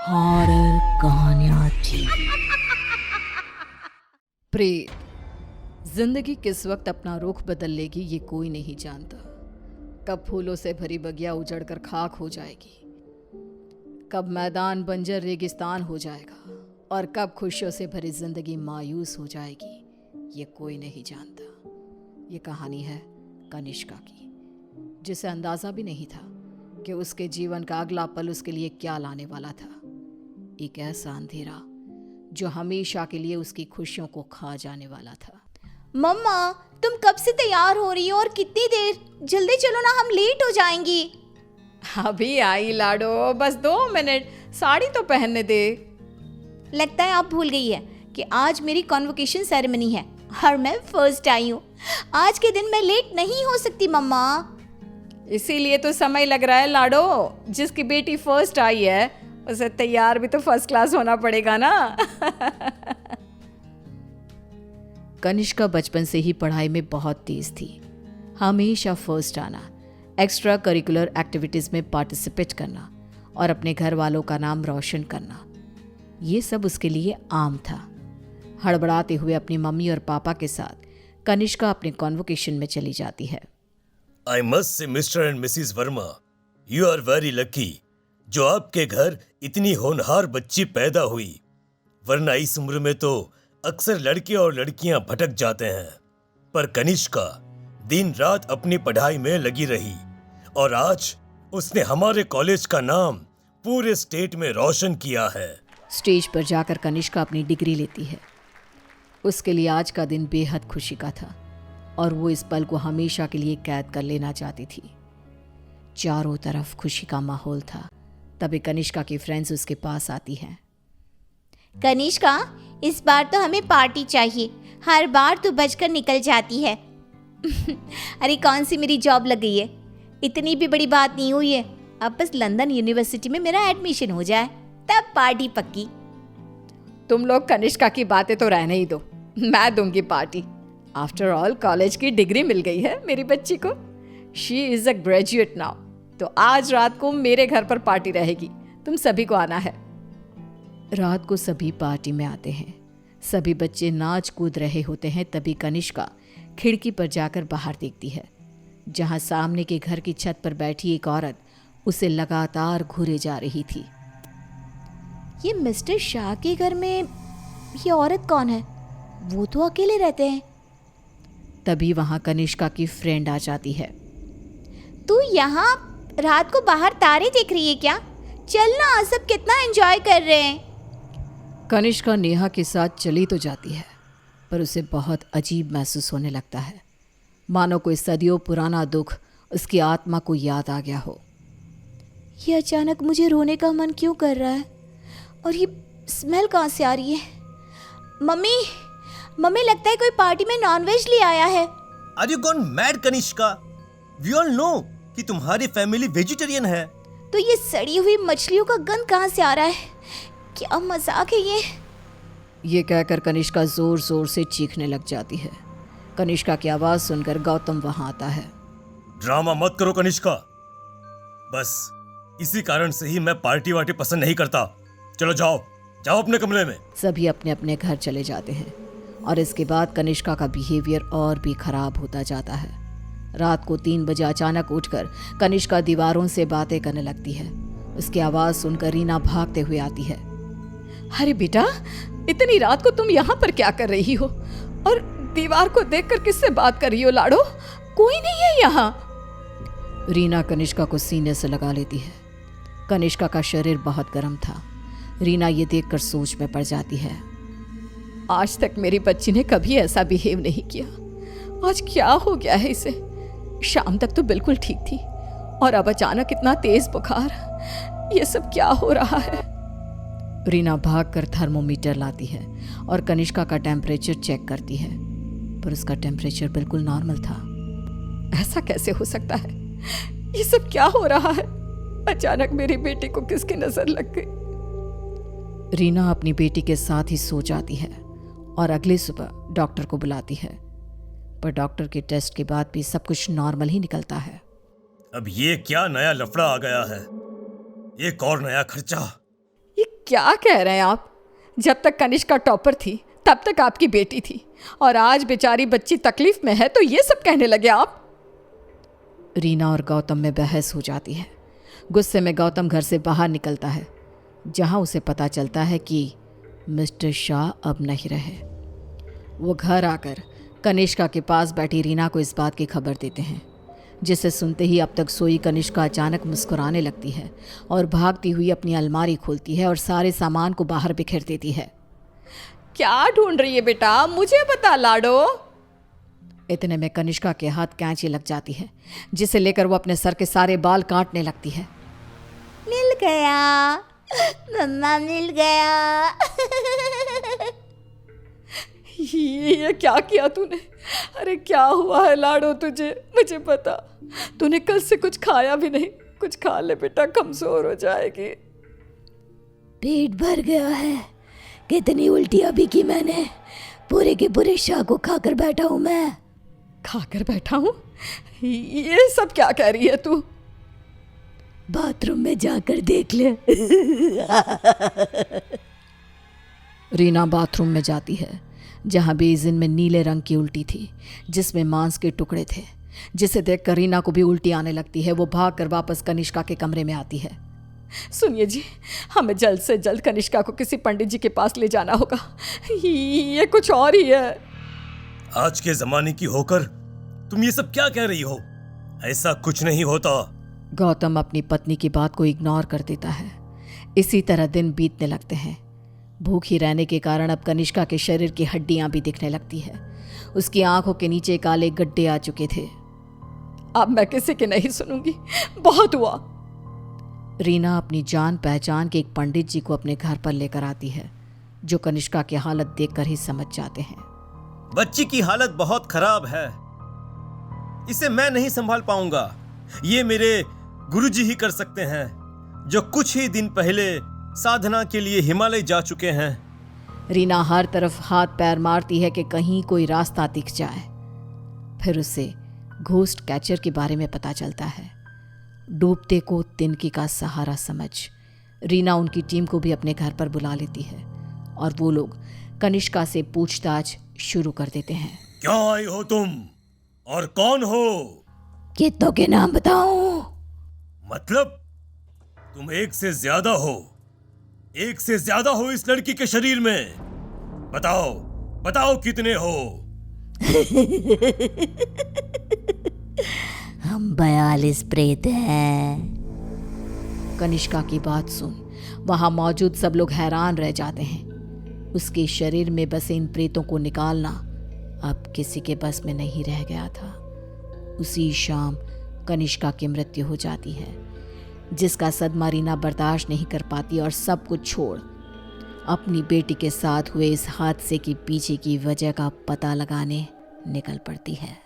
Horror कहानियाँ थी। प्रेत, जिंदगी किस वक्त अपना रुख बदल लेगी ये कोई नहीं जानता। कब फूलों से भरी बगिया उजड़कर खाक हो जाएगी, कब मैदान बंजर रेगिस्तान हो जाएगा और कब खुशियों से भरी जिंदगी मायूस हो जाएगी, ये कोई नहीं जानता। ये कहानी है कनिष्का की, जिसे अंदाजा भी नहीं था कि उसके जीवन का अगला पल उसके लिए क्या लाने वाला था। एक ऐसा अंधेरा जो हमेशा के लिए उसकी खुशियों को खा जाने वाला था। मम्मा, तुम कब से तैयार हो रही हो और कितनी देर? जल्दी चलो ना, हम लेट हो जाएंगी। अभी आई लाडो, बस 2 मिनट, साड़ी तो पहनने दे। लगता है आप भूल गई है कि आज मेरी कॉन्वोकेशन सेरेमनी है और मैं फर्स्ट आई हूँ। आज के दिन मैं लेट नहीं हो सकती मम्मा। इसीलिए तो समय लग रहा है लाडो। जिसकी बेटी फर्स्ट आई है उसे तैयार भी तो फर्स्ट क्लास होना पड़ेगा ना। कनिष्का बचपन से ही पढ़ाई में बहुत तेज थी। हमेशा फर्स्ट आना, एक्स्ट्रा करिकुलर एक्टिविटीज में पार्टिसिपेट करना और अपने घर वालों का नाम रोशन करना, ये सब उसके लिए आम था। हड़बड़ाते हुए अपनी मम्मी और पापा के साथ कनिष्का अपने कॉन्वोकेशन में चली जाती है। I must say, Mr. and Mrs. Verma, you are very lucky जो आपके घर इतनी होनहार बच्ची पैदा हुई, वरना इस उम्र में तो अक्सर लड़के और लड़कियां भटक जाते हैं। पर कनिष्का दिन रात अपनी पढ़ाई में लगी रही और आज उसने हमारे कॉलेज का नाम पूरे स्टेट में रोशन किया है। स्टेज पर जाकर कनिष्का अपनी डिग्री लेती है। उसके लिए आज का दिन बेहद खुशी का था और वो इस पल को हमेशा के लिए कैद कर लेना चाहती थी। चारों तरफ खुशी का माहौल था। तभी कनिष्का की फ्रेंड्स उसके पास आती हैं। कनिष्का, इस बार तो हमें पार्टी चाहिए। हर बार तू बचकर निकल जाती है। अरे कौन सी मेरी जॉब लग गई है, इतनी भी बड़ी बात नहीं हुई है। अब बस लंदन यूनिवर्सिटी में मेरा एडमिशन हो जाए, तब पार्टी पक्की। तुम लोग कनिष्का की बातें तो रहने ही दो, मैं दूंगी पार्टी। आफ्टर ऑल कॉलेज की डिग्री मिल गई है मेरी बच्ची को। She is a graduate now. तो आज रात को मेरे घर पर पार्टी रहेगी, तुम सभी को आना है। रात को सभी पार्टी में आते हैं। सभी बच्चे नाच कूद रहे होते हैं। तभी कनिष्का खिड़की पर जाकर बाहर देखती है, जहां सामने के घर की छत पर बैठी एक औरत उसे लगातार घूरे जा रही थी। ये मिस्टर शाह के घर में ये औरत कौन है? वो तो अकेले रहते हैं। तभी वहां कनिष्का की फ्रेंड आ जाती है। तू यहाँ रात को बाहर तारे देख रही है क्या? चल ना, सब कितना एंजॉय कर रहे हैं। कनिष्का नेहा के साथ चली तो जाती है, पर उसे बहुत अजीब महसूस होने लगता है, मानो कोई सदियों पुराना दुख उसकी आत्मा को याद आ गया हो। ये अचानक मुझे रोने का मन क्यों कर रहा है? और ये स्मेल कहाँ से आ रही है? मम्मी, मम्मी, लगता है कोई पार्टी में नॉनवेज ले आया है। Are you gone mad, Kanishka? We all know कि तुम्हारी फैमिली वेजिटेरियन है। तो ये सड़ी हुई मछलियों का गंध कहाँ से आ रहा है? क्या मजाक है ये कहकर कनिष्का जोर जोर से चीखने लग जाती है। कनिष्का की आवाज सुनकर गौतम वहां आता है। ड्रामा मत करो कनिष्का, बस इसी कारण से ही मैं पार्टी वार्टी पसंद नहीं करता। चलो जाओ जाओ अपने कमरे में। सभी अपने अपने घर चले जाते हैं और इसके बाद कनिष्का का बिहेवियर और भी खराब होता जाता है। रात को 3 बजे अचानक उठकर कनिष्का दीवारों से बातें करने लगती है। उसकी आवाज़ सुनकर रीना भागते हुए आती है। अरे बेटा, इतनी रात को तुम यहाँ पर क्या कर रही हो? और दीवार को देखकर किससे बात कर रही हो लाडो? कोई नहीं है यहाँ। रीना कनिष्का को सीने से लगा लेती है। कनिष्का का शरीर बहुत गर्म था। रीना ये देखकर सोच में पड़ जाती है। आज तक मेरी बच्ची ने कभी ऐसा बिहेव नहीं किया। आज क्या हो गया है इसे? शाम तक तो बिल्कुल ठीक थी और अब अचानक इतना तेज बुखार। ये सब क्या हो रहा है? रीना भागकर थर्मोमीटर लाती है और कनिष्का का टेम्परेचर चेक करती है, पर उसका टेम्परेचर बिल्कुल नॉर्मल था। ऐसा कैसे हो सकता है? ये सब क्या हो रहा है? अचानक मेरी बेटी को किसकी नजर लग गई? रीना अपनी बेटी के साथ ही सो जाती है और अगली सुबह डॉक्टर को बुलाती है, पर डॉक्टर के टेस्ट के बाद भी सब कुछ नॉर्मल ही निकलता है। अब ये क्या नया लफड़ा आ गया है? एक और नया खर्चा। ये क्या कह रहे हैं आप? जब तक कनिष्का टॉपर थी तब तक आपकी बेटी थी, और आज बेचारी बच्ची तकलीफ में है तो ये सब कहने लगे आप? रीना और गौतम में बहस हो जाती है। गुस्से में गौतम घर से बाहर निकलता है, जहां उसे पता चलता है कि मिस्टर शाह अब नहीं रहे। वो घर आकर कनिष्का के पास बैठी रीना को इस बात की खबर देते हैं, जिसे सुनते ही अब तक सोई कनिष्का अचानक मुस्कुराने लगती है और भागती हुई अपनी अलमारी खोलती है और सारे सामान को बाहर बिखेर देती है। क्या ढूंढ रही है बेटा, मुझे बता लाडो। इतने में कनिष्का के हाथ कैंची लग जाती है, जिसे लेकर वो अपने सर के सारे बाल काटने लगती है। मिल गया मम्मा, मिल गया। ये क्या किया तूने? अरे क्या हुआ है लाडो तुझे? मुझे बता। तूने कल से कुछ खाया भी नहीं। कुछ खा ले बेटा, कमजोर हो जाएगी। पेट भर गया है। कितनी उल्टियां भी की मैंने। पूरे के पूरे शाह को खाकर बैठा हूं मैं। खाकर बैठा हूँ? ये सब क्या कह रही है तू? बाथरूम में जाकर देख ले। रीना बाथरूम में जाती है, जहाँ बेसिन में नीले रंग की उल्टी थी, जिसमें मांस के टुकड़े थे, जिसे देखकर रीना को भी उल्टी आने लगती है। वो भागकर वापस कनिष्का के कमरे में आती है। सुनिए जी, हमें जल्द से जल्द कनिष्का को किसी पंडित जी के पास ले जाना होगा। ये कुछ और ही है। आज के जमाने की होकर तुम ये सब क्या कह रही हो? ऐसा कुछ नहीं होता। गौतम अपनी पत्नी की बात को इग्नोर कर देता है। इसी तरह दिन बीतने लगते हैं। भूखी रहने के कारण अब कनिष्का के शरीर की हड्डियां भी दिखने लगती है। उसकी आंखों के नीचे काले गड्ढे आ चुके थे। अब मैं किसी की नहीं सुनूंगी, बहुत हुआ। रीना अपनी जान पहचान के एक पंडित जी को अपने घर पर लेकर आती है, जो कनिष्का की हालत देखकर ही समझ जाते हैं। बच्ची की हालत बहुत खराब है, इसे मैं नहीं संभाल पाऊंगा। ये मेरे गुरुजी ही कर सकते हैं, जो कुछ ही दिन पहले साधना के लिए हिमालय जा चुके हैं। रीना हर तरफ हाथ पैर मारती है कि कहीं कोई रास्ता दिख जाए। फिर उसे घोस्ट कैचर के बारे में पता चलता है। डूबते को तिनकी का सहारा समझ रीना उनकी टीम को भी अपने घर पर बुला लेती है, और वो लोग कनिष्का से पूछताछ शुरू कर देते हैं। क्या आई हो तुम और कौन हो? कितनों के नाम बताऊं? मतलब तुम एक से ज्यादा हो। एक से ज्यादा हो इस लड़की के शरीर में। बताओ बताओ कितने हो? हम 42 प्रेत हैं। कनिष्का की बात सुन वहां मौजूद सब लोग हैरान रह जाते हैं। उसके शरीर में बसे इन प्रेतों को निकालना अब किसी के बस में नहीं रह गया था। उसी शाम कनिष्का की मृत्यु हो जाती है, जिसका सदमा रीना बर्दाश्त नहीं कर पाती और सब कुछ छोड़ अपनी बेटी के साथ हुए इस हादसे के पीछे की वजह का पता लगाने निकल पड़ती है।